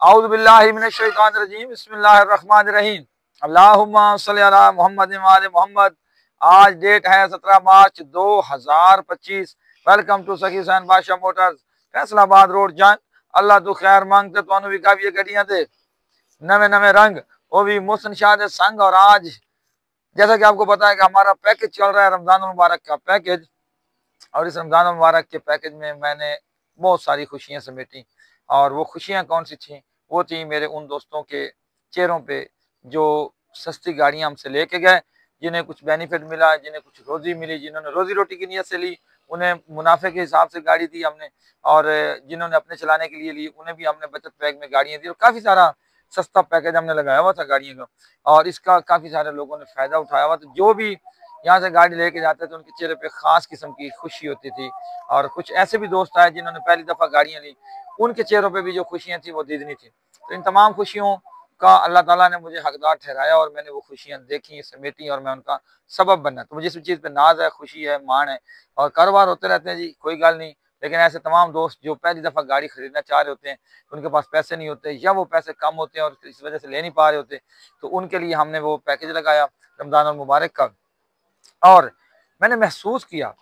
औज़ु बिल्लाहि मिनश शैतानिर रजीम बिस्मिल्लाहिर रहमानिर रहीम अल्लाहुम्मा सल्लि अला मुहम्मद व आले मोहम्मद। आज डेट है 17 मार्च 2025। वेलकम टू सखी हुसैन बादशाह मोटर्स, फैसलाबाद रोड जान। अल्लाह तू खैर मांगते तो भी काफी गड्डियां थे नवे नवे रंग, वो भी मुहसन शाह संग। और आज जैसा कि आपको पता है कि हमारा पैकेज चल रहा है रमजान मुबारक का पैकेज, और इस रमजान मुबारक के पैकेज में मैंने बहुत सारी खुशियां समेटी। और वो खुशियां कौन सी थी? वो थी मेरे उन दोस्तों के चेहरों पे जो सस्ती गाड़ियां हमसे लेके गए, जिन्हें कुछ बेनिफिट मिला, जिन्हें कुछ रोजी मिली, जिन्होंने रोजी रोटी की नीयत से ली, उन्हें मुनाफे के हिसाब से गाड़ी दी हमने। और जिन्होंने अपने चलाने के लिए ली, उन्हें भी हमने बचत पैक में गाड़ियां दी। और काफ़ी सारा सस्ता पैकेज हमने लगाया हुआ था गाड़ियों का, और इसका काफ़ी सारे लोगों ने फ़ायदा उठाया हुआ। तो जो भी यहाँ से गाड़ी लेके जाते थे, उनके चेहरे पे खास किस्म की खुशी होती थी। और कुछ ऐसे भी दोस्त आए जिन्होंने पहली दफ़ा गाड़ियाँ ली, उनके चेहरों पे भी जो खुशियाँ थी वो दीदनी थी। तो इन तमाम खुशियों का अल्लाह ताला ने मुझे हकदार ठहराया, और मैंने वो खुशियाँ देखी, समेटी, और मैं उनका सबब बना। तो मुझे इस चीज़ पे नाज है, खुशी है, मान है। और कारोबार होते रहते हैं जी, कोई गल नहीं। लेकिन ऐसे तमाम दोस्त जो पहली दफ़ा गाड़ी खरीदना चाह रहे होते हैं, उनके पास पैसे नहीं होते, या वो पैसे कम होते हैं और इस वजह से ले नहीं पा रहे होते, तो उनके लिए हमने वो पैकेज लगाया रमज़ान मुबारक का। और मैंने महसूस किया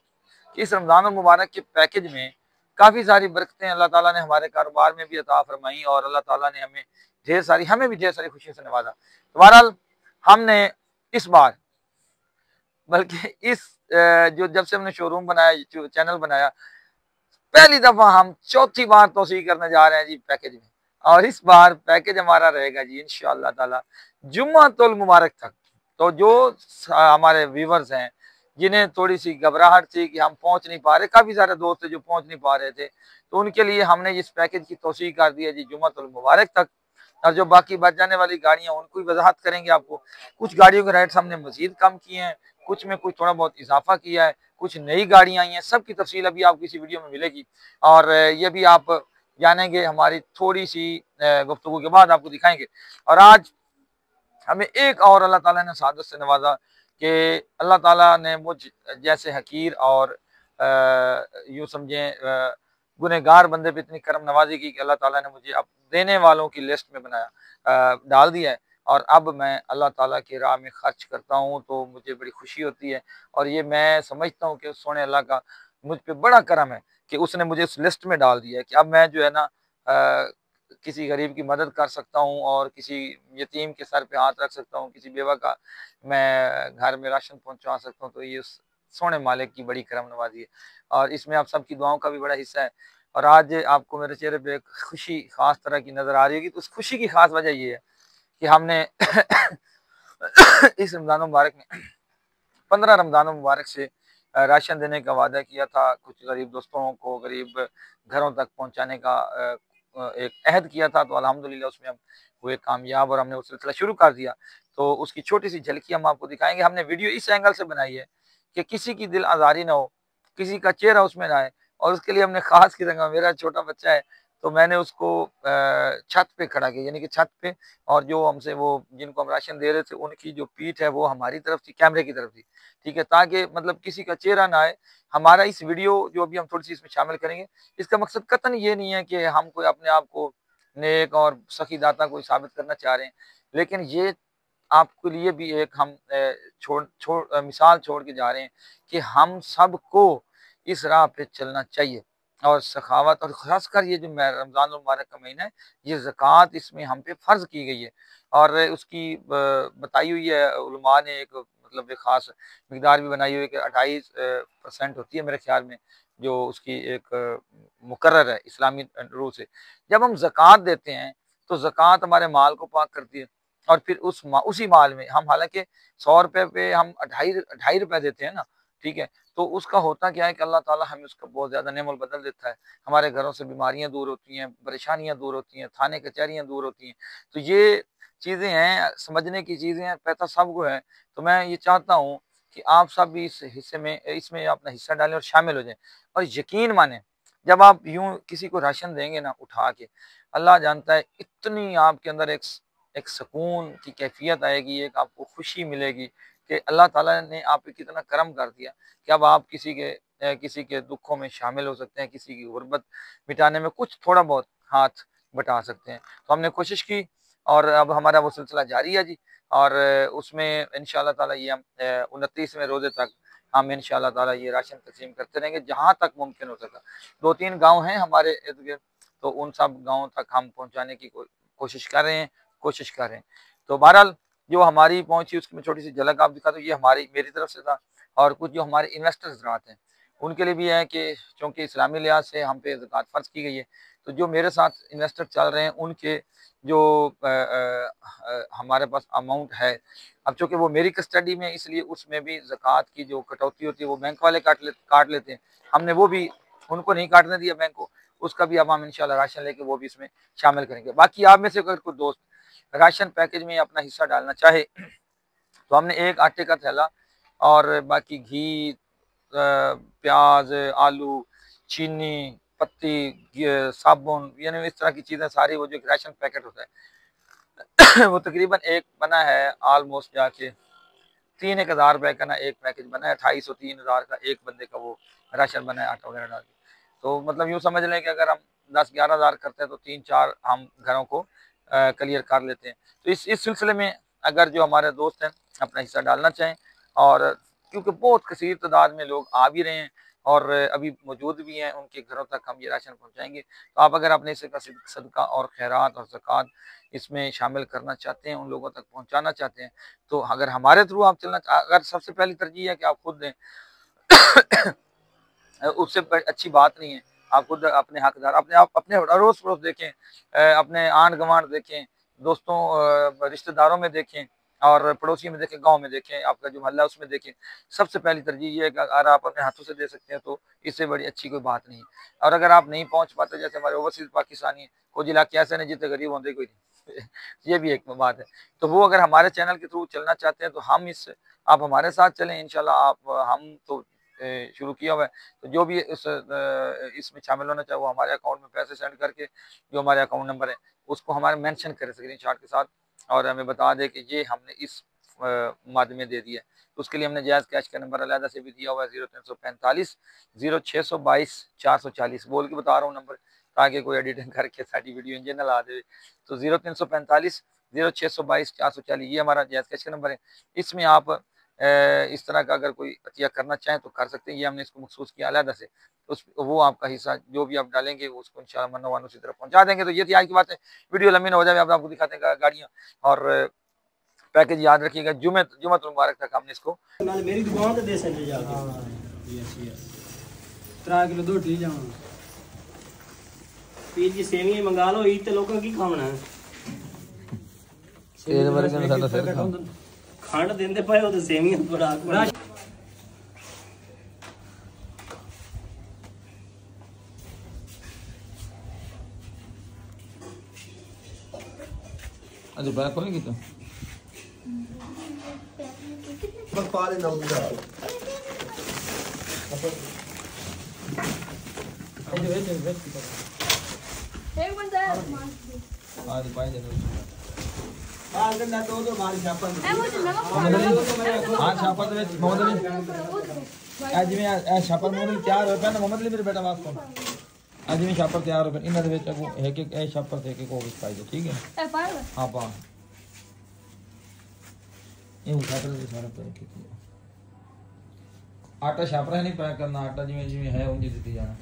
कि इस रमज़ान मुबारक के पैकेज में काफ़ी सारी बरकतें अल्लाह ताला ने हमारे कारोबार में भी अता फरमाई, और अल्लाह ताला ने हमें भी ढेर सारी खुशियों से नवाजा। तो बहरहाल हमने इस बार, बल्कि जो जब से हमने शोरूम बनाया, जो चैनल बनाया, पहली दफ़ा हम चौथी बार तौसीह करने जा रहे हैं जी पैकेज में। और इस बार पैकेज हमारा रहेगा जी इंशाअल्लाह ताला जुम्मतुल मुबारक तक। तो जो हमारे व्यूवर्स हैं, जिन्हें थोड़ी सी घबराहट थी कि हम पहुंच नहीं पा रहे, काफ़ी सारे दोस्त थे जो पहुंच नहीं पा रहे थे, तो उनके लिए हमने इस पैकेज की तौसीह कर दी है जी जुम्मतुल मुबारक तक। और जो बाकी बच जाने वाली गाड़ियाँ, उनको भी वजाहत करेंगे आपको। कुछ गाड़ियों के रेट्स हमने मजीद कम किए हैं, कुछ में कुछ थोड़ा बहुत इजाफा किया है, कुछ नई गाड़ियाँ आई हैं। सब की तफसील अभी आपको इसी वीडियो में मिलेगी, और ये भी आप जानेंगे हमारी थोड़ी सी गुफ्तगू के बाद आपको दिखाएंगे। और आज हमें एक और अल्लाह ताला ने सादत से नवाजा कि अल्लाह ताला ने मुझ जैसे हकीर और यूँ समझें गुनहगार बंदे पे इतनी करम नवाजी की कि अल्लाह ताला ने मुझे अब देने वालों की लिस्ट में बनाया, डाल दिया है। और अब मैं अल्लाह ताला की राह में खर्च करता हूँ तो मुझे बड़ी खुशी होती है। और ये मैं समझता हूँ कि सोने अल्लाह का मुझ पे बड़ा करम है कि उसने मुझे उस लिस्ट में डाल दिया है कि अब मैं जो है ना किसी गरीब की मदद कर सकता हूँ, और किसी यतीम के सर पे हाथ रख सकता हूँ, किसी बेवा का मैं घर में राशन पहुँचा सकता हूँ। तो ये उस सोने मालिक की बड़ी करम नवाजी है, और इसमें आप सबकी दुआओं का भी बड़ा हिस्सा है। और आज आपको मेरे चेहरे पे एक खुशी खास तरह की नज़र आ रही होगी। तो उस खुशी की खास वजह ये है कि हमने इस रमज़ान मुबारक में 15 रमज़ान मुबारक से राशन देने का वादा किया था। कुछ गरीब दोस्तों को गरीब घरों तक पहुंचाने का एक अहद किया था। तो अल्हम्दुलिल्लाह उसमें हम हुए कामयाब, और हमने वो सिलसिला शुरू कर दिया। तो उसकी छोटी सी झलकी हम आपको दिखाएंगे। हमने वीडियो इस एंगल से बनाई है कि किसी की दिल आज़ारी ना हो, किसी का चेहरा उसमें ना आए। और उसके लिए हमने ख़ास किस्म का, मेरा छोटा बच्चा है तो मैंने उसको छत पे खड़ा किया, यानी कि छत पे। और जो हमसे वो जिनको हम राशन दे रहे थे, उनकी जो पीठ है वो हमारी तरफ थी, कैमरे की तरफ थी, ठीक है, ताकि मतलब किसी का चेहरा ना आए। हमारा इस वीडियो जो अभी हम थोड़ी सी इसमें शामिल करेंगे, इसका मकसद कतन ये नहीं है कि हम कोई अपने आप को नेक और सखी दाता कोई साबित करना चाह रहे हैं, लेकिन ये आपके लिए भी एक हम मिसाल छोड़ के जा रहे हैं कि हम सबको इस राह पे चलना चाहिए। और सखावत, और खासकर ये जो रमज़ान मुबारक का महीना है, ये ज़कात इसमें हम पे फ़र्ज़ की गई है। और उसकी बताई हुई है उलमा ने, एक मतलब एक ख़ास मिकदार भी बनाई हुई है कि 28% होती है मेरे ख्याल में, जो उसकी एक मुकर्रर है इस्लामी रूल से। जब हम ज़कात देते हैं तो ज़कात हमारे माल को पाक करती है। और फिर उसी माल में हम, हालांकि 100 रुपये पे हम ढाई ढाई रुपये देते हैं ना, ठीक है, तो उसका होता क्या है कि अल्लाह ताला हमें उसका बहुत ज़्यादा नेमल बदल देता है। हमारे घरों से बीमारियां दूर होती हैं, परेशानियां दूर होती हैं, थाने कचहरियां दूर होती हैं। तो ये चीज़ें हैं, समझने की चीज़ें हैं, पता सबको है। तो मैं ये चाहता हूँ कि आप सब भी इस हिस्से में, इसमें अपना हिस्सा डालें और शामिल हो जाएं। और यकीन माने, जब आप यूं किसी को राशन देंगे ना उठा के, अल्लाह जानता है इतनी आपके अंदर एक सुकून की कैफियत आएगी, एक आपको खुशी मिलेगी कि अल्लाह ताला ने आप पे कितना करम कर दिया कि अब आप किसी के दुखों में शामिल हो सकते हैं, किसी की गुर्बत मिटाने में कुछ थोड़ा बहुत हाथ बटा सकते हैं। तो हमने कोशिश की और अब हमारा वो सिलसिला जारी है जी। और उसमें इंशाअल्लाह ताला ये हम 29वें रोज़े तक हम इंशाअल्लाह ताला ये राशन तक़सीम करते रहेंगे जहाँ तक मुमकिन हो सका। 2-3 गाँव हैं हमारे इर्द-गिर्द, तो उन सब गाँवों तक हम पहुँचाने की कोशिश कर रहे हैं, कोशिश कर रहे हैं। तो बहरहाल जो हमारी पहुँची उसकी मैं छोटी-सी झलक आप दिखा दूँ, ये हमारी मेरी तरफ से था। और कुछ जो हमारे इन्वेस्टर्स हज़रात हैं, उनके लिए भी है कि चूँकि इस्लामी लिहाज़ से हम पे ज़कात फ़र्ज़ की गई है, तो जो मेरे साथ इन्वेस्टर चल रहे हैं उनके जो हमारे पास अमाउंट है, अब चूँकि वो मेरी कस्टडी में है इसलिए उसमें भी ज़कात की जो कटौती होती है वो बैंक वाले काट लेते हैं। हमने वो भी उनको नहीं काटने दिया बैंक को, उसका भी अब हम इंशाअल्लाह राशन लेके वो भी इसमें शामिल करेंगे। बाकी आप में से अगर कोई दोस्त राशन पैकेज में अपना हिस्सा डालना चाहे, तो हमने एक आटे का थैला और बाकी घी, प्याज, आलू, चीनी, पत्ती, साबुन, यानी इस तरह की चीज़ें सारी, वो जो राशन पैकेट होता है वो तकरीबन एक बना है ऑलमोस्ट जाके 3-1000 रुपए का ना एक पैकेज बना है, 2500-3000 का एक बंदे का वो राशन बना है आटा वगैरह डाल के। तो मतलब यूँ समझ लें कि अगर हम 10-11 हज़ार करते हैं तो 3-4 हम घरों को क्लियर कर लेते हैं। तो इस सिलसिले में अगर जो हमारे दोस्त हैं अपना हिस्सा डालना चाहें, और क्योंकि बहुत कसीर तादाद में लोग आ भी रहे हैं और अभी मौजूद भी हैं, उनके घरों तक हम ये राशन पहुँचाएँगे। तो आप अगर अपने हिस्से का सदका और खैरात और ज़कात इसमें शामिल करना चाहते हैं, उन लोगों तक पहुँचाना चाहते हैं, तो अगर हमारे थ्रू आप चलना अगर सबसे पहली तरजीह है कि आप खुद दें उससे अच्छी बात नहीं है। आप खुद अपने हकदार अपने अड़ोस-पड़ोस देखें, अपने आंढ-गुआंढ देखें, दोस्तों रिश्तेदारों में देखें और पड़ोसियों में देखें, गाँव में देखें, आपका जो मोहल्ला है उसमें देखें। सबसे पहली तरजीह ये है कि अगर आप अपने हाथों से दे सकते हैं तो इससे बड़ी अच्छी कोई बात नहीं है। और अगर आप नहीं पहुँच पाते, जैसे हमारे ओवरसीज़ पाकिस्तानी हैं, कुछ इलाके ऐसे नहीं जितने गरीब होंदे कोई नहीं। ये भी एक बात है। तो वो अगर हमारे चैनल के थ्रू चलना चाहते हैं तो आप हमारे साथ चलें इंशाल्लाह। हम तो शुरू किया हुआ है, तो जो भी इसमें शामिल होना चाहे वो हमारे अकाउंट में पैसे सेंड करके जो हमारे अकाउंट नंबर है उसको हमारे मेंशन करें स्क्रीनशॉट के साथ, और हमें बता दें कि ये हमने इस मद में दे दिया है। तो उसके लिए हमने जायज़ कैश का नंबर अलहदा से भी दिया हुआ है, 0345 0622 440। बोल के बता रहा हूँ नंबर, ताकि कोई एडिटिंग करके सारी वीडियो इंजन ना ला दे। तो 0345 0622 440 ये हमारा जायज़ कैश का नंबर है। इसमें आप इस तरह का अगर कोई अतिया करना चाहें तो कर सकते हैं। ये हमने इसको मखसूस किया अलहदा से, वो आपका हिस्सा जो भी आप डालेंगे वो उसको इंशाअल्लाह मन्नो उसी तरफ पहुँचा देंगे। तो ये थी आज की बात है। वीडियो लंबी ना हो जाए, आपको दिखाते हैं गाड़ियाँ और पैकेज। याद रखिएगा जुम्मतुल मुबारक तक हमने इसको मेरी दुकान पे दे सकते जाके। यस यस 3 किलो दो ठीक जाऊँ पीर जी सेवियां मंगा लो, ईद ते लोगों की खावना है खंड देंदे पाए वो तो सेवियां बड़ा अरे बात कौन की तो बस पाले ना उनका एक बंदा है आज पाए दे आज करना तो हमारी छापा ए मुझे लगा आज छापा तो मोहम्मद आज में छापा मोहम्मद तैयार हो पे ना मोहम्मद मेरे बेटा वास्ते आज में छापा तैयार हो पे इन दे को एक एक छापा से एक को पाए दे, ठीक है। ए पार हां पा ये उठा कर दे सारा पैक किया आटा छापरा नहीं पैक करना, आटा जिमें जिमें है उंजी देती जाना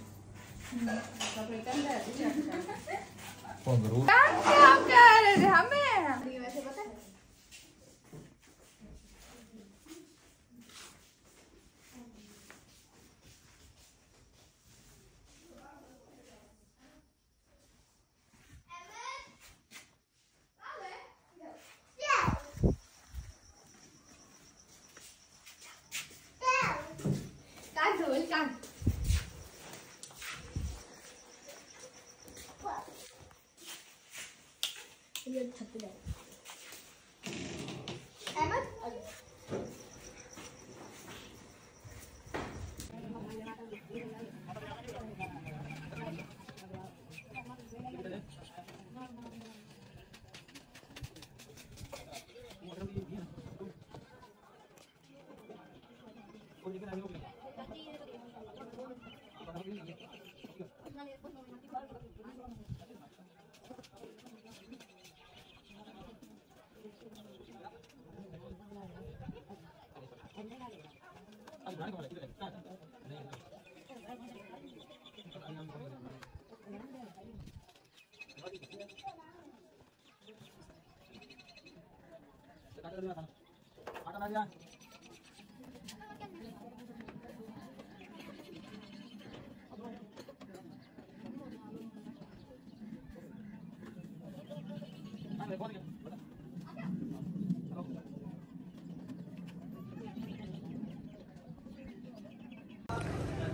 कौन जरूर क्या कह रहे थे हमें वैसे पता है ये छत्ती है अहमद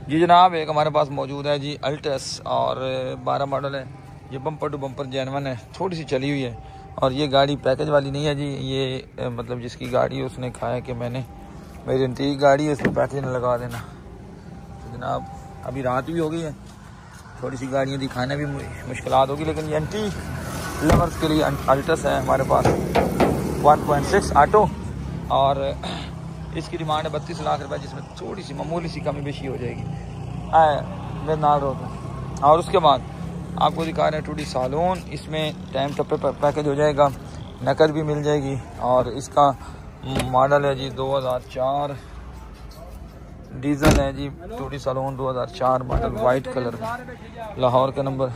जी जनाब, एक हमारे पास मौजूद है जी अल्टस और 12 मॉडल है। ये बम्पर टू बम्पर जेनवन है, थोड़ी सी चली हुई है और ये गाड़ी पैकेज वाली नहीं है जी। ये मतलब जिसकी गाड़ी उसने कहा है कि मैंने मेरी एंटीक गाड़ी है, उसमें पैकेज न लगा देना। तो जनाब अभी रात भी हो गई है, थोड़ी सी गाड़ियाँ दिखाना भी मुश्किलात होगी, लेकिन ये एंटीक लवर्स के लिए अल्टस है हमारे पास 1.6 ऑटो और इसकी डिमांड है 32 लाख रुपए, जिसमें थोड़ी सी मामूली सी कमी बेशी हो जाएगी नाल रोड। और उसके बाद आपको दिखा रहे हैं टूडी सालोन, इसमें टाइम टप्पे पर पैकेज हो जाएगा, नकद भी मिल जाएगी। और इसका मॉडल है जी 2004 डीजल है जी, two D saloon 2004 model, white colour में, लाहौर का नंबर,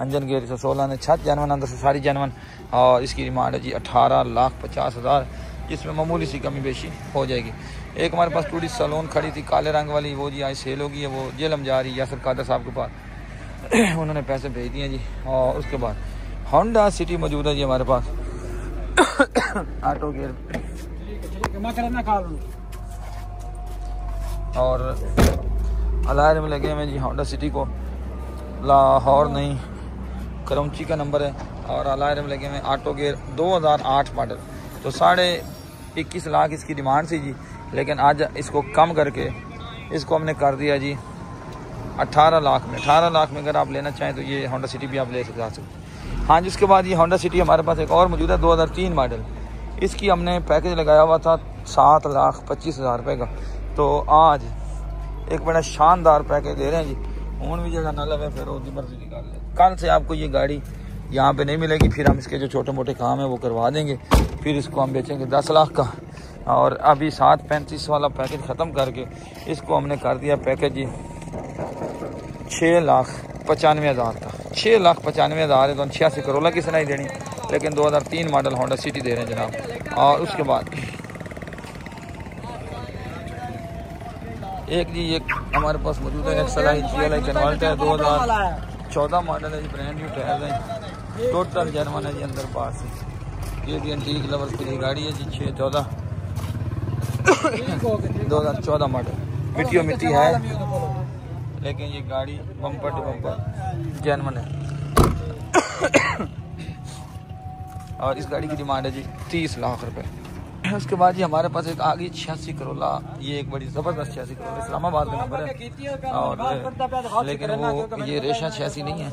इंजन गेयर 116 ने, छत जानवन अंदर से सारी जानवन। और इसकी डिमांड है जी 18,50,000, जिसमें मामूली सी कमी बेशी हो जाएगी। एक हमारे पास टूडी सैलून खड़ी थी काले रंग वाली, वो जी आज सेल होगी है, वो जेलम जा रही है यासर कादर साहब के पास, उन्होंने पैसे भेज दिए जी। और उसके बाद होंडा सिटी मौजूद है जी हमारे पास ऑटो गियर, और अलायर में लगे हुए जी होंडा सिटी को, लाहौर नहीं कराची का नंबर है, और अलायर में लगे हुए ऑटो गियर 2008 मॉडल। तो 21.5 लाख इसकी डिमांड थी जी, लेकिन आज इसको कम करके इसको हमने कर दिया जी 18 लाख में। 18 लाख में अगर आप लेना चाहें तो ये होंडा सिटी भी आप ले सकते हैं। हाँ जी, उसके बाद ये होंडा सिटी हमारे पास एक और मौजूद है 2003 मॉडल, इसकी हमने पैकेज लगाया हुआ था 7,25,000 रुपये का। तो आज एक बड़ा शानदार पैकेज दे रहे हैं जी, ऊन भी जगह ना लगे फिर उसकी मर्जी निकाल ले। कल से आपको ये गाड़ी यहाँ पे नहीं मिलेगी, फिर हम इसके जो छोटे मोटे काम है वो करवा देंगे, फिर इसको हम बेचेंगे 10 लाख का। और अभी 735 वाला पैकेज ख़त्म करके इसको हमने कर दिया पैकेज जी 6,95,000 का। 6,95,000 है तो 86 करोड़ किसी नहीं देनी, लेकिन 2003 मॉडल होंडा सिटी दे रहे हैं जनाब। और उसके बाद एक जी एक हमारे पास मौजूद है XLI GLI कन्वर्ट है, 2014 मॉडल है जी, ब्रांड न्यू टायर है, टोटल जर्मन है जी अंदर पास है। ये भी एंटीक लवर्स की गाड़ी है जी, 614 2014 मॉडल, मिट्टी मिट्टी है, लेकिन ये गाड़ी बम्पर टू बम्पर जर्मन है। और इस गाड़ी की डिमांड है जी 30 लाख रुपए। उसके बाद जी हमारे पास एक आ गई 86 करोला, ये एक बड़ी ज़बरदस्त 86 करोला, इस्लामाबाद का नंबर है, और लेकिन वो ये रेशा 86 नहीं है,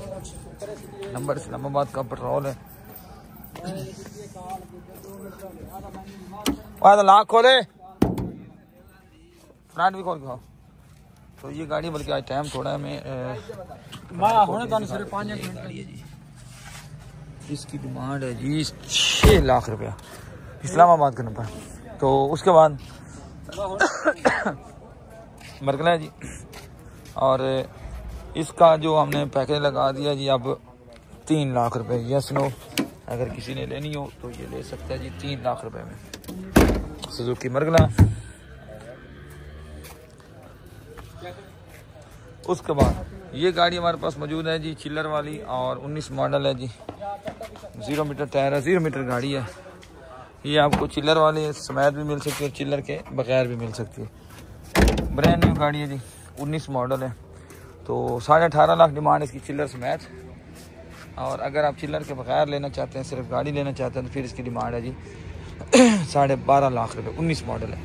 नंबर इस्लामाबाद का पेट्रोल है। लाख खोले फ्रंट भी खोल खाओ। तो ये गाड़ी बल्कि आज टाइम थोड़ा है, सिर्फ 5 मिनट जी। इसकी डिमांड है जी 6 लाख रुपया, इस्लामाबाद का नंबर। तो उसके बाद मरकला है जी, और इसका जो हमने पैकेज लगा दिया जी अब 3 लाख रुपए। यस नो, अगर किसी ने लेनी हो तो ये ले सकता है जी 3 लाख रुपए में सुजुकी मरकला। उसके बाद ये गाड़ी हमारे पास मौजूद है जी चिल्लर वाली, और 19 मॉडल है जी, 0 मीटर टायर है, 0 मीटर गाड़ी है। ये आपको चिल्लर वाले समेत भी मिल सकती है, चिल्लर के बगैर भी मिल सकती है। ब्रांड न्यू गाड़ी है जी, 19 मॉडल है। तो 18.5 लाख डिमांड इसकी चिल्लर समेत। और अगर आप चिल्लर के बगैर लेना चाहते हैं, सिर्फ गाड़ी लेना चाहते हैं, तो फिर इसकी डिमांड है जी 12.5 लाख रुपये, 19 मॉडल है।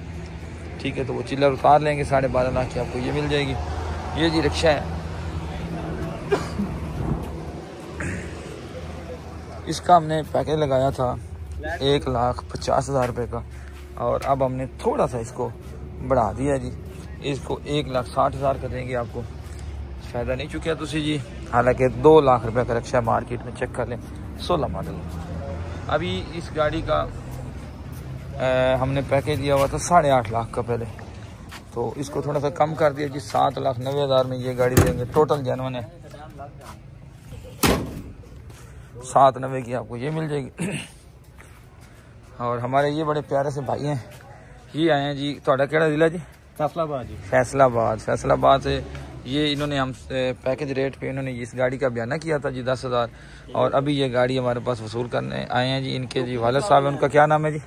ठीक है, तो वो चिल्लर उतार लेंगे, 12.5 लाख की आपको ये मिल जाएगी। ये जी रिक्शा है, इसका हमने पैकेज लगाया था 1,50,000 रुपये का, और अब हमने थोड़ा सा इसको बढ़ा दिया जी, इसको 1,60,000 का देंगे आपको। फ़ायदा नहीं चुकिया तुसी जी, हालांकि 2 लाख रुपये का रिक्शा मार्केट में चेक कर लें, 16 मॉडल। अभी इस गाड़ी का हमने पैकेज दिया हुआ था 8.5 लाख का पहले, तो इसको थोड़ा सा कम कर दिया जी, 7,90,000 में ये गाड़ी देंगे। टोटल जेन्युइन है, 790 की आपको ये मिल जाएगी। और हमारे ये बड़े प्यारे से भाई हैं, ये आए हैं जी, थोड़ा केड़ा जिला जी? फैसलाबाद जी। फैसलाबाद से ये इन्होंने हम पैकेज रेट पे इन्होंने इस गाड़ी का बयाना किया था जी 10,000, और अभी ये गाड़ी हमारे पास वसूल करने आए हैं जी। इनके जी वालिद साहब है, उनका क्या नाम है जी?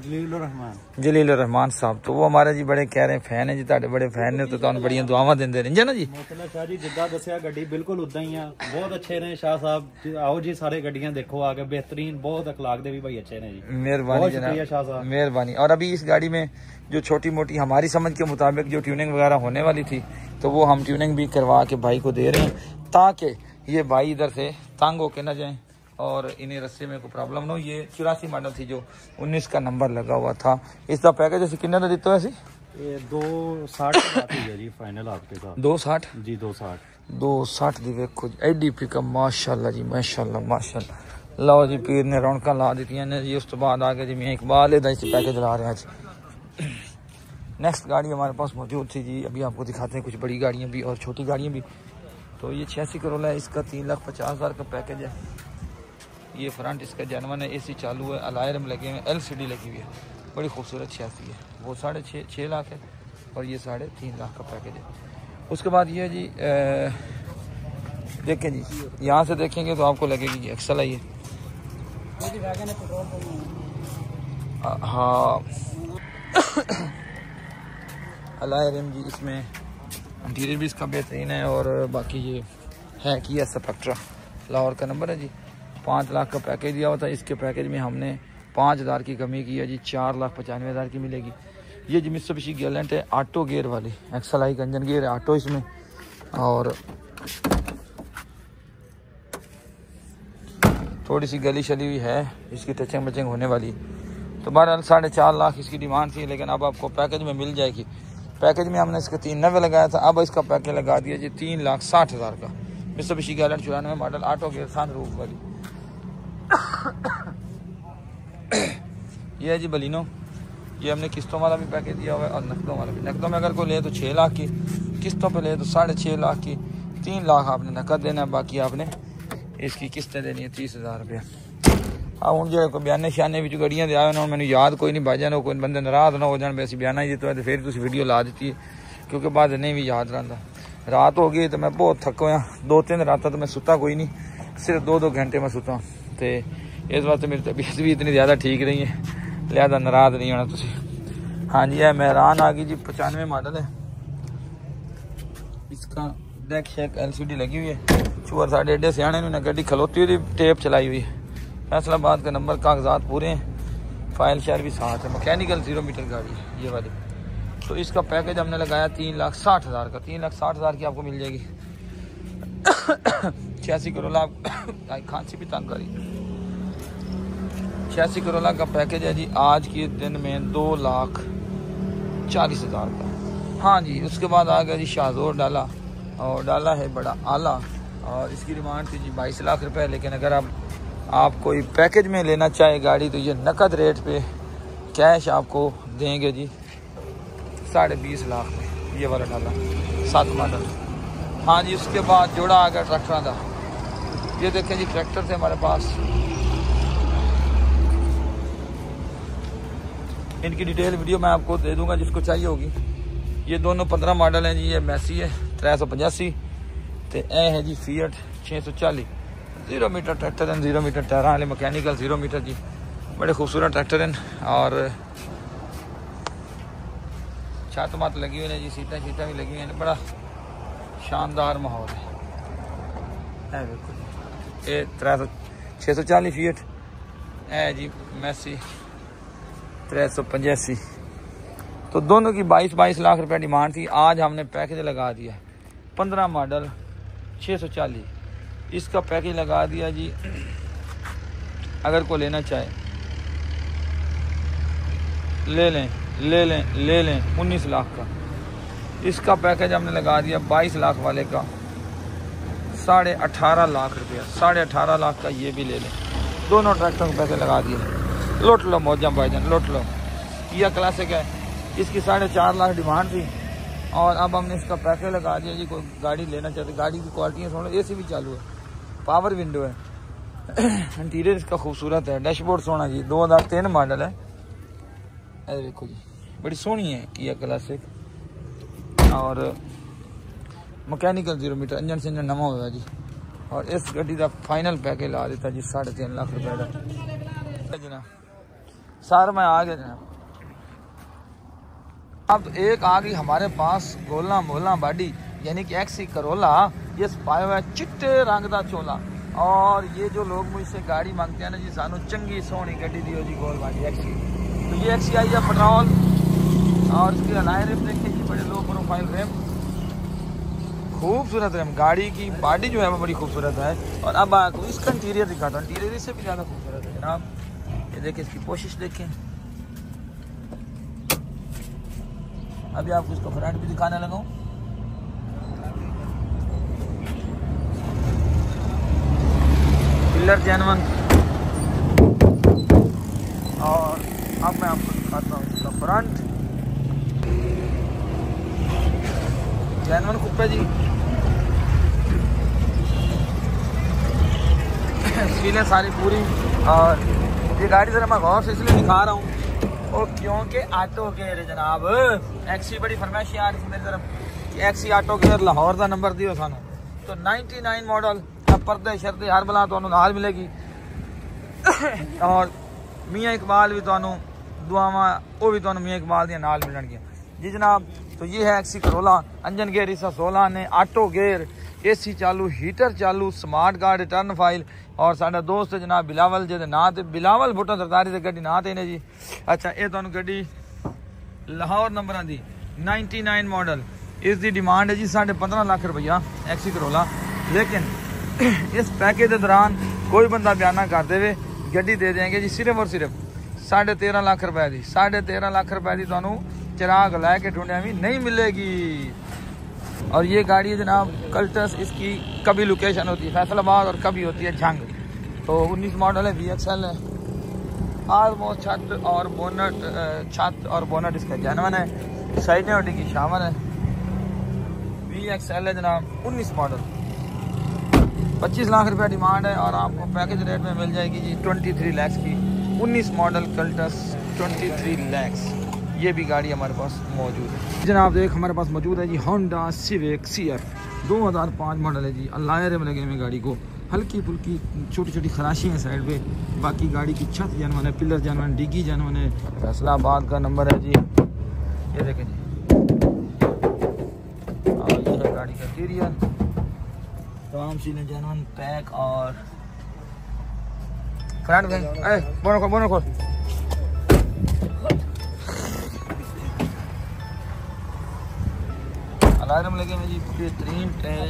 जलील रहमान साहब। तो वो हमारे जी बड़े कह रहे हैं फैन है जी, ताड़े बड़े फैन ने, तो तुहानू बड़ियां दुआवां देंदे रहिंजे ना जी। शाह जी जिद्दां दस्सिया गड्डी बिल्कुल उदां ही आ, बहुत अच्छे ने शाह साहब। आओ जी सारे गड्डियां देखो आके, बेहतरीन, बहुत अखलाक दे भी भाई अच्छे ने जी। मेहरबानी जनाब, मेहरबानी। और अभी इस गाड़ी में जो छोटी मोटी हमारी समझ के मुताबिक जो ट्यूनिंग वगैरह होने वाली थी, तो वो हम ट्यूनिंग भी करवा के भाई को दे रहे हैं, ताकि ये भाई इधर से तंग होके ना जाएं और इन्हें रस्ते में कोई प्रॉब्लम ना हो। ये 84 मॉडल थी जो 19 का नंबर लगा हुआ था। इसका पैकेज असी किन्ने दा दित्ता है? ये 260 है जी फाइनल आपके साथ। 260 जी 260 260 दी वेखो जी, एडी पिकअप माशाल्लाह जी, माशाल्लाह माशाल्लाह। लो जी पीर ने रौनकां ला दित्तियां ने जी। उस तो बाद आगे जी मैं इकबाल इधर से पैकेज ला रहे हैं जी। नेक्स्ट गाड़ी हमारे पास मौजूद थी जी, अभी आपको दिखाते हैं कुछ बड़ी गाड़ियाँ भी और छोटी गाड़ियाँ भी। तो ये 86 करोला है, इसका 3,50,000 का पैकेज है। ये फ्रंट इसका जेन्युइन है, एसी चालू है, अलार्म लगे हुए हैं, LCD लगी हुई है, बड़ी खूबसूरत 86 है। वो 6.5 लाख है और ये 3.5 लाख का पैकेज है। उसके बाद ये जी देखें जी, यहाँ से देखेंगे तो आपको लगेगी एक्सल है ये। हाँ अलार्म जी, इसमें इंटीरियर भी इसका बेहतरीन है। और बाकी ये है किया स्पेक्ट्रा, लाहौर का नंबर है जी। 5 लाख का पैकेज दिया हुआ था, इसके पैकेज में हमने 5,000 की कमी की है जी, 4,95,000 की मिलेगी। ये जी मित्सुबिशी गैलेंट है, ऑटो गियर वाली, XLI का इंजन गियर है, ऑटो इसमें। और थोड़ी सी गली शली हुई है, इसकी टचिंग बचिंग होने वाली। तो बहरहाल 4.5 लाख इसकी डिमांड थी, लेकिन अब आपको पैकेज में मिल जाएगी। पैकेज में हमने इसका 390 लगाया था, अब इसका पैकेज लगा दिया जी 3,60,000 का। Mitsubishi Gallant 94 model, auto gear, sunroof वाली। ये है जी बलिनो, ये हमने किस्तों वाला भी पैकेज दिया हुआ है और नकदों वाला भी। नकदों में अगर कोई ले तो 6 लाख की, किस्तों पे ले तो 6.5 लाख की। 3 लाख आपने नकद देना है, बाकी आपने इसकी किस्तें देनी है 30,000 रुपये। हाँ हूँ जो बयाने शाने भी गड्डियाँ दे आए उन्होंने मैंने याद कोई नहीं भाई जाना, कोई बंदे नाराज ना हो जाए वैसे बयाना ही तो फिर तुम वीडियो ला दी है, क्योंकि बाद नहीं भी याद रहा। रात हो गई तो मैं बहुत थक होया, 2-3 रात तो मैं सुता कोई नहीं, सिर्फ 2-2 घंटे मैं सुता। तो इस वास्ते मेरी तबीयत भी इतनी ज़्यादा ठीक रही है, लिहाजा नाराज नहीं होना तुम। हाँ जी है मेहरान आ गई जी, 95 मॉडल है, इसका डेक शेक LCD लगी हुई है। चूर साढ़े एडे सियाने ने गड्डी खलोती हुई टेप चलाई हुई है। फैसलाबाद का नंबर, कागजात पूरे हैं, फाइल शेयर भी साथ है, मैकेनिकल 0 मीटर गाड़ी है ये वाली। तो इसका पैकेज हमने लगाया 3,60,000 का, 3,60,000 की आपको मिल जाएगी। 86 करोला खांसी भी तंग करी। 86 करोला का पैकेज है जी, आज के दिन में 2,40,000 का। हाँ जी, उसके बाद आ गया जी शाहजोर डाला, और डाला है बड़ा आला, और इसकी डिमांड थी जी 22 लाख रुपए। लेकिन अगर आप कोई पैकेज में लेना चाहे गाड़ी, तो ये नकद रेट पे कैश आपको देंगे जी 20.5 लाख में, ये वाला डाला 7 मॉडल। हाँ जी, उसके बाद जोड़ा आ गया ट्रैक्टर का। ये देखें जी ट्रैक्टर थे हमारे पास, इनकी डिटेल वीडियो मैं आपको दे दूंगा जिसको चाहिए होगी। ये दोनों 15 मॉडल हैं जी, ये मैसी है 385 तो ए है जी फीएट 640। 0 मीटर ट्रैक्टर हैं, 0 मीटर टायर वाले, मैकेनिकल 0 मीटर जी, बड़े खूबसूरत ट्रैक्टर हैं। और छत मत लगी हुई है जी, सीटें भी लगी हुई हैं, बड़ा शानदार माहौल है। देखो ये 640 फीट है जी, मैसी 385। तो दोनों की 22 लाख रुपए डिमांड थी। आज हमने पैकेज लगा दिया 15 मॉडल 640, इसका पैकेज लगा दिया जी। अगर कोई लेना चाहे ले लें 19 लाख का। इसका पैकेज हमने लगा दिया 22 लाख वाले का 18.5 लाख रुपया, 18.5 लाख का ये भी ले लें। दोनों ट्रैक्टर को पैसे लगा दिए, लौट लो मौजा भाईजान, लौट लो। किया क्लासिक है, इसकी 4.5 लाख डिमांड थी, और अब हमने इसका पैकेज लगा दिया जी। कोई गाड़ी लेना चाहते, गाड़ी की क्वालिटी है, थोड़ा AC भी चालू है, पावर विंडो है, इंटीरियर इसका खूबसूरत है, डैशबोर्ड सोना जी, 2003 मॉडल है। अरे देखो जी बड़ी सोहनी है किया क्लासिक, और मकैनिकल 0 मीटर, इंजन से इंजन नवा हुआ जी। और इस गड्डी का फाइनल पैकेज ला देता जी 3.5 लाख रुपए का जनाब। सार मैं आ गया जनाब। अब एक आ गई हमारे पास गोला मोला बाडी, यानी कि XC करोला, ये पाया हुआ है चिट्टे रंग का चोला। और ये जो लोग मुझसे गाड़ी मांगते हैं ना जी, सानू चंगी सोहनी गड्डी दियो जी गोल बाडी XC। तो ये XC आई है पेट्रोल, और इसके अलाय रिम देखिए जी, बड़े लो प्रोफाइल रिम, खूबसूरत रिम। गाड़ी की बॉडी जो है वो बड़ी खूबसूरत है। और अब आपको इसका इंटीरियर दिखाता हूँ, इंटीरियर इससे भी ज़्यादा खूबसूरत है जनाब। ये देखिए इसकी कोशिश देखें। अभी आपको इसका फ्रंट भी दिखाने लगा हूँ। पिलर जेन्युइन, और अब मैं आपको दिखाता हूँ इसका फ्रंट जेन्युइन कुप्पे जी। सीलें सारी पूरी। और ये गाड़ी जरा मैं गौर से इसलिए दिखा रहा हूँ और क्योंकि ऑटो गेयर जनाब। XC बड़ी फरमाइश आ रही मेरी तरफ कि XC ऑटो गेयर लाहौर का नंबर दियो सानू। तो 99 मॉडल, पर्दे शर्दे हर बला तो नाल मिलेगी। और मियाँ इकबाल भी तो दुआवा वो भी तो मियाँ इकबाल दियां नाल मिलणगियां जी जनाब। तो ये है XC करोला, इंजन गेयर इसका 16 ने, ऑटो गेयर, AC चालू, हीटर चालू, स्मार्ट कार्ड, रिटर्न फाइल। और साडा दोस्त है जनाब बिलावल जी ना, तो बिलावल भुट्टो सरदारी से गड्डी ना ने जी। अच्छा ये तुहानू गड्डी लाहौर नंबर दी 99 मॉडल, इसकी डिमांड है जी 15.5 लाख रुपया XC करोला। लेकिन इस पैकेज के दौरान कोई बंदा बयाना कर दे गड्डी दे देंगे जी सिर्फ और सिर्फ 13.5 लाख रुपए की। 13.5 लाख रुपए की तुहानू चिराग लैके ढूंढिया भी नहीं मिलेगी। और ये गाड़ी है जनाब कल्टस, इसकी कभी लोकेशन होती है फैसलाबाद और कभी होती है झंग। तो 19 मॉडल है, VXL है, ऑलमोस्ट छत और बोनट इसका जेन्युइन है, साइडें ऑडी की शामिल है। VXL है जनाब 19 मॉडल, 25 लाख रुपया डिमांड है। और आपको पैकेज रेट में मिल जाएगी जी 23 लाख की 19 मॉडल कल्टस, 23 लाख। ये भी गाड़ी हमारे पास मौजूद है जनाब। एक हमारे पास मौजूद है जी होंडा सिविक CF 2005 मॉडल है जी। अलायर में लगे हुए गाड़ी को, हल्की फुल्की छोटी छोटी खराशी है साइड पे, बाकी गाड़ी की छत जेन्युइन है, पिलर जेन्युइन, डिग्गी जेन्युइन है, फैसलाबाद का नंबर है जी। ये देखें जी, और ये है गाड़ी का इंटीरियर, तमाम चीजें जेन्युइन, पैक और फ्रंट में बोनट खोल। अलार्म लगे हुए जी, बेहतरीन टायर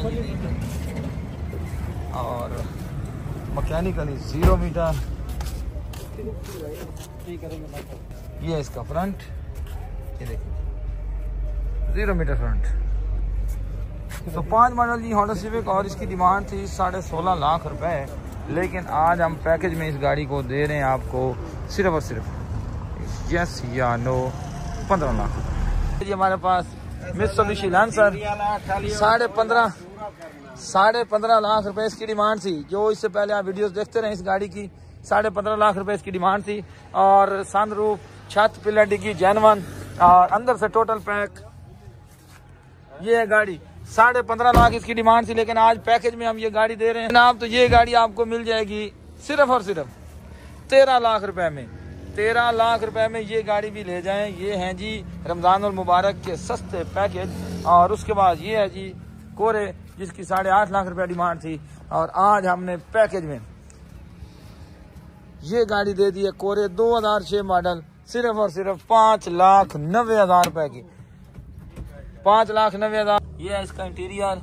और मैकेनिकली 0 मीटर। ये है इसका फ्रंट, ये देखिए 0 मीटर फ्रंट। तो 5 मॉडल जी होंडा सिविक, और इसकी डिमांड थी 16.5 लाख रुपए। लेकिन आज हम पैकेज में इस गाड़ी को दे रहे हैं आपको सिर्फ और सिर्फ यस या नो 15 लाख जी। हमारे पास मित्सुबिशी लैंसर 15.5 लाख रुपए इसकी डिमांड थी। जो इससे पहले आप वीडियोस देखते रहे इस गाड़ी की, 15.5 लाख रुपए इसकी डिमांड थी। और सनरूफ, छत, पिलर, डिग्गी जेन्युइन, और अंदर से टोटल पैक। ये है गाड़ी 15.5 लाख इसकी डिमांड थी, लेकिन आज पैकेज में हम ये गाड़ी दे रहे हैं जनाब। तो ये गाड़ी आपको मिल जाएगी सिर्फ और सिर्फ 13 लाख रुपए में। 13 लाख रुपए में ये गाड़ी भी ले जाएं। ये हैं जी रमजानुल मुबारक के सस्ते पैकेज। और उसके बाद ये है जी कोरे, जिसकी 8.5 लाख रुपया डिमांड थी, और आज हमने पैकेज में ये गाड़ी दे दी है कोरे 2006 मॉडल, सिर्फ और सिर्फ 5,90,000 रुपए की। 5,90,000। ये है इसका इंटीरियर,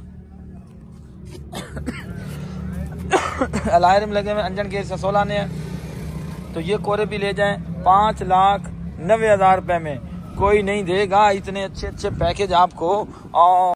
अलार्म लगे हुए, इंजन गेयर से 16 ने है। तो ये कोरे भी ले जाएं 5,90,000 रुपए में। कोई नहीं देगा इतने अच्छे अच्छे पैकेज आपको। और